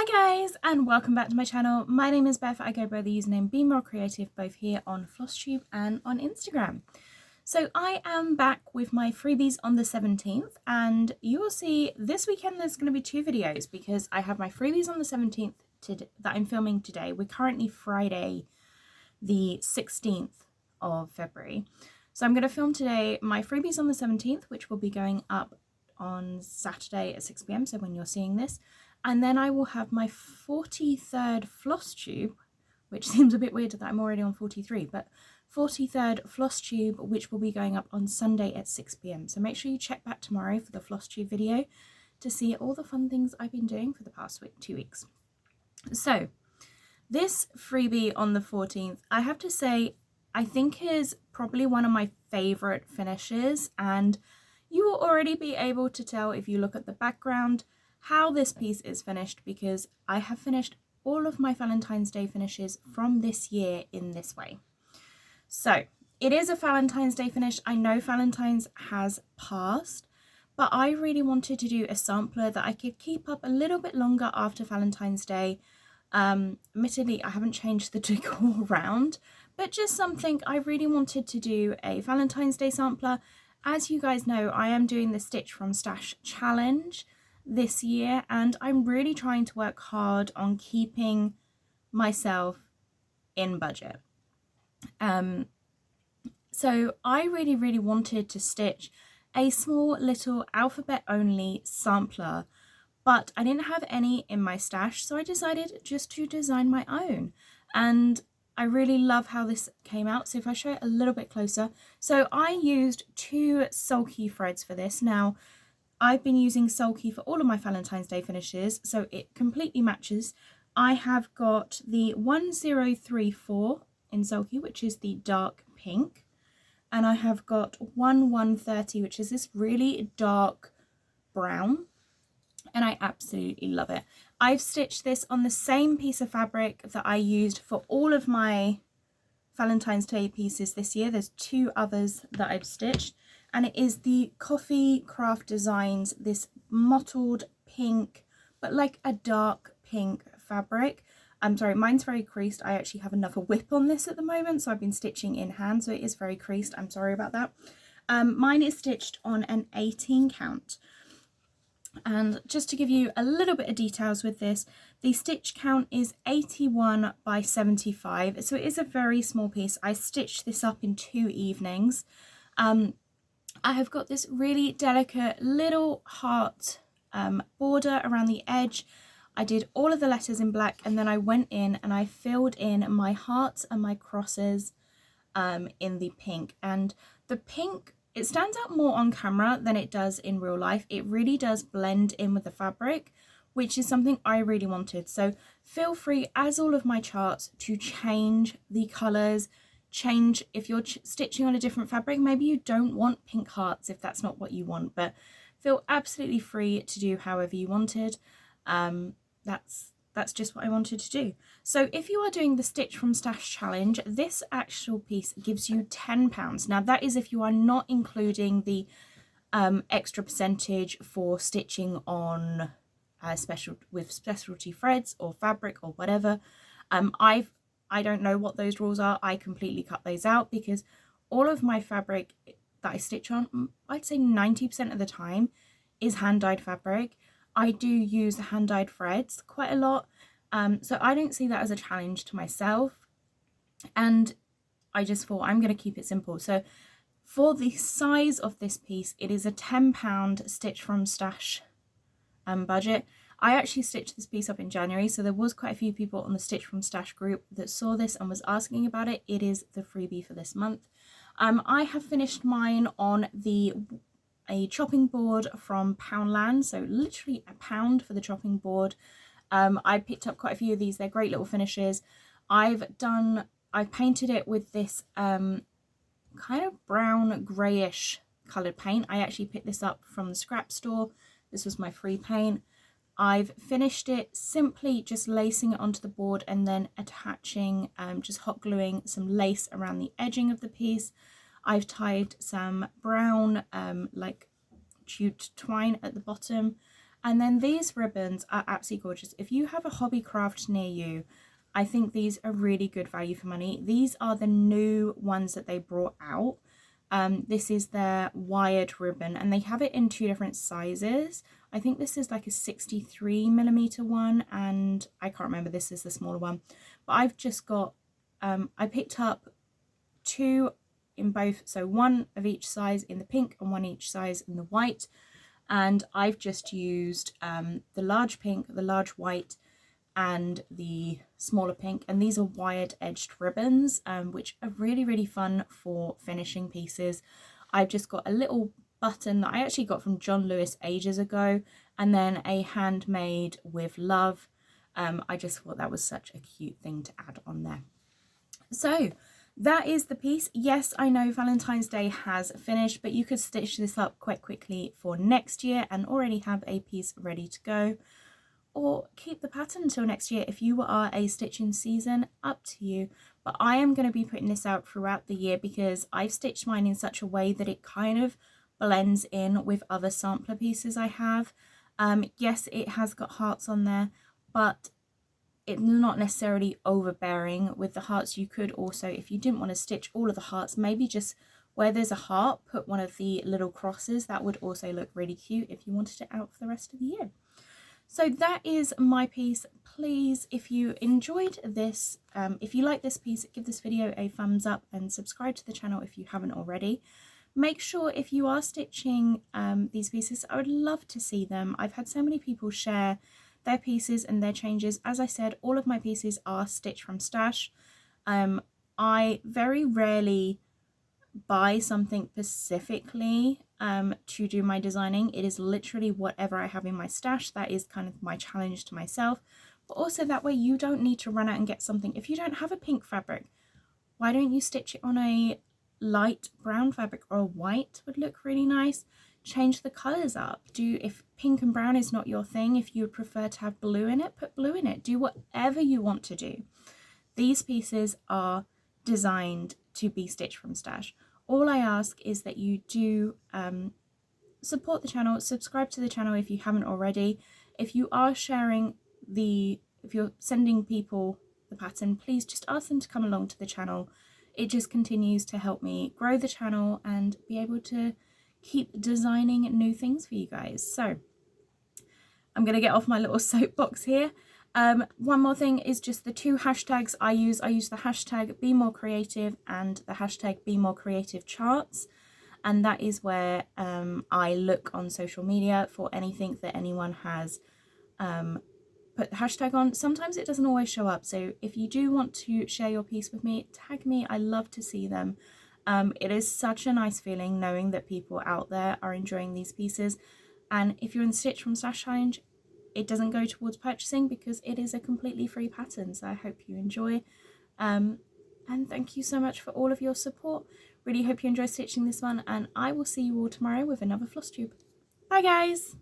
Hi guys, and welcome back to my channel. My name is Beth. I go by the username Be More Creative both here on FlossTube and on Instagram. So I am back with my freebies on the 17th, and you will see this weekend there's going to be two videos because I have my freebies on the 17th that I'm filming today. We're currently Friday the 16th of February. So I'm going to film today my freebies on the 17th, which will be going up on Saturday at 6 p.m. so when you're seeing this. And then I will have my 43rd floss tube, which seems a bit weird that I'm already on 43, but 43rd floss tube, which will be going up on Sunday at 6 p.m. So make sure you check back tomorrow for the floss tube video to see all the fun things I've been doing for the past 2 weeks. So this freebie on the 14th, I have to say, I think is probably one of my favorite finishes, and you will already be able to tell if you look at the background how this piece is finished, because I have finished all of my Valentine's Day finishes from this year in this way. So it is a Valentine's Day finish. I know Valentine's has passed, but I really wanted to do a sampler that I could keep up a little bit longer after Valentine's Day. Admittedly, I haven't changed the decor around, but just something I really wanted to do a Valentine's Day sampler. As you guys know, I am doing the Stitch from Stash challenge this year, and I'm really trying to work hard on keeping myself in budget. So I really wanted to stitch a small little alphabet only sampler, but I didn't have any in my stash, so I decided just to design my own, and I really love how this came out. So if I show it a little bit closer, so I used 2 sulky threads for this. Now I've been using sulky for all of my Valentine's Day finishes, so it completely matches. I have got the 1034 in sulky, which is the dark pink, and I have got 1130, which is this really dark brown, and I absolutely love it. I've stitched this on the same piece of fabric that I used for all of my Valentine's Day pieces this year. There's 2 others that I've stitched, and it is the Coffee Craft Designs, this mottled pink, but like a dark pink fabric. I'm sorry, mine's very creased. I actually have another whip on this at the moment, so I've been stitching in hand, so it is very creased. I'm sorry about that. Mine is stitched on an 18 count. And just to give you a little bit of details with this, the stitch count is 81 by 75, so it is a very small piece. I stitched this up in 2 evenings. I have got this really delicate little heart border around the edge. I did all of the letters in black, and then I went in and I filled in my hearts and my crosses in the pink. And the pink, it stands out more on camera than it does in real life. It really does blend in with the fabric, which is something I really wanted. So feel free, as all of my charts, to change the colours, change if you're stitching on a different fabric. Maybe you don't want pink hearts if that's not what you want, but feel absolutely free to do however you wanted. That's just what I wanted to do. So if you are doing the Stitch from Stash challenge, this actual piece gives you £10. Now that is if you are not including the extra percentage for stitching on with specialty threads or fabric or whatever. I don't know what those rules are. I completely cut those out because all of my fabric that I stitch on, I'd say 90% of the time, is hand-dyed fabric. I do use hand-dyed threads quite a lot, so I don't see that as a challenge to myself, and I just thought I'm going to keep it simple. So for the size of this piece, it is a £10 Stitch from Stash budget. I actually stitched this piece up in January, so there was quite a few people on the Stitch from Stash group that saw this and was asking about it. It is the freebie for this month. I have finished mine on a chopping board from Poundland, so literally £1 for the chopping board. I picked up quite a few of these. They're great little finishes. I've painted it with this kind of brown greyish coloured paint. I actually picked this up from the scrap store. This was my free paint. I've finished it simply just lacing it onto the board and then attaching, just hot gluing some lace around the edging of the piece. I've tied some brown like jute twine at the bottom, And then these ribbons are absolutely gorgeous. If you have a hobby craft near you, I think these are really good value for money. These are the new ones that they brought out. This is their wired ribbon, and they have it in 2 different sizes. I think this is like a 63mm one, and I can't remember, this is the smaller one. But I've just got, I picked up 2 in both, so 1 of each size in the pink and 1 each size in the white. And I've just used the large pink, the large white, and the smaller pink, and these are wired edged ribbons, which are really fun for finishing pieces. I've just got a little button that I actually got from John Lewis ages ago, and then a handmade with love. I just thought that was such a cute thing to add on there. So that is the piece. Yes, I know Valentine's Day has finished, but you could stitch this up quite quickly for next year and already have a piece ready to go. Or keep the pattern until next year if you are a stitching season, up to you. But I am going to be putting this out throughout the year because I've stitched mine in such a way that it kind of blends in with other sampler pieces I have. Yes, it has got hearts on there, but it's not necessarily overbearing with the hearts. You could also, if you didn't want to stitch all of the hearts, maybe just where there's a heart, put one of the little crosses. That would also look really cute if you wanted it out for the rest of the year. So that is my piece. Please, if you enjoyed this, if you like this piece, give this video a thumbs up and subscribe to the channel if you haven't already. Make sure if you are stitching these pieces, I would love to see them. I've had so many people share their pieces and their changes. As I said, all of my pieces are stitched from stash. I very rarely buy something specifically to do my designing. It is literally whatever I have in my stash. That is kind of my challenge to myself, but also that way you don't need to run out and get something. If you don't have a pink fabric, why don't you stitch it on a light brown fabric, or a white would look really nice. Change the colors up. If pink and brown is not your thing, if you would prefer to have blue in it, put blue in it. Do whatever you want to do. These pieces are designed to be stitched from stash. All I ask is that you do support the channel, subscribe to the channel if you haven't already. If you are sharing if you're sending people the pattern, please just ask them to come along to the channel. It just continues to help me grow the channel and be able to keep designing new things for you guys. So I'm going to get off my little soapbox here. One more thing is just the 2 hashtags I use. I use the hashtag Be More Creative and the hashtag Be More Creative Charts. And that is where I look on social media for anything that anyone has put the hashtag on. Sometimes it doesn't always show up. So if you do want to share your piece with me, tag me. I love to see them. It is such a nice feeling knowing that people out there are enjoying these pieces. And if you're in the Stitch from Stash Challenge, it doesn't go towards purchasing because it is a completely free pattern. So I hope you enjoy. And thank you so much for all of your support. Really hope you enjoy stitching this one, and I will see you all tomorrow with another floss tube. Bye guys!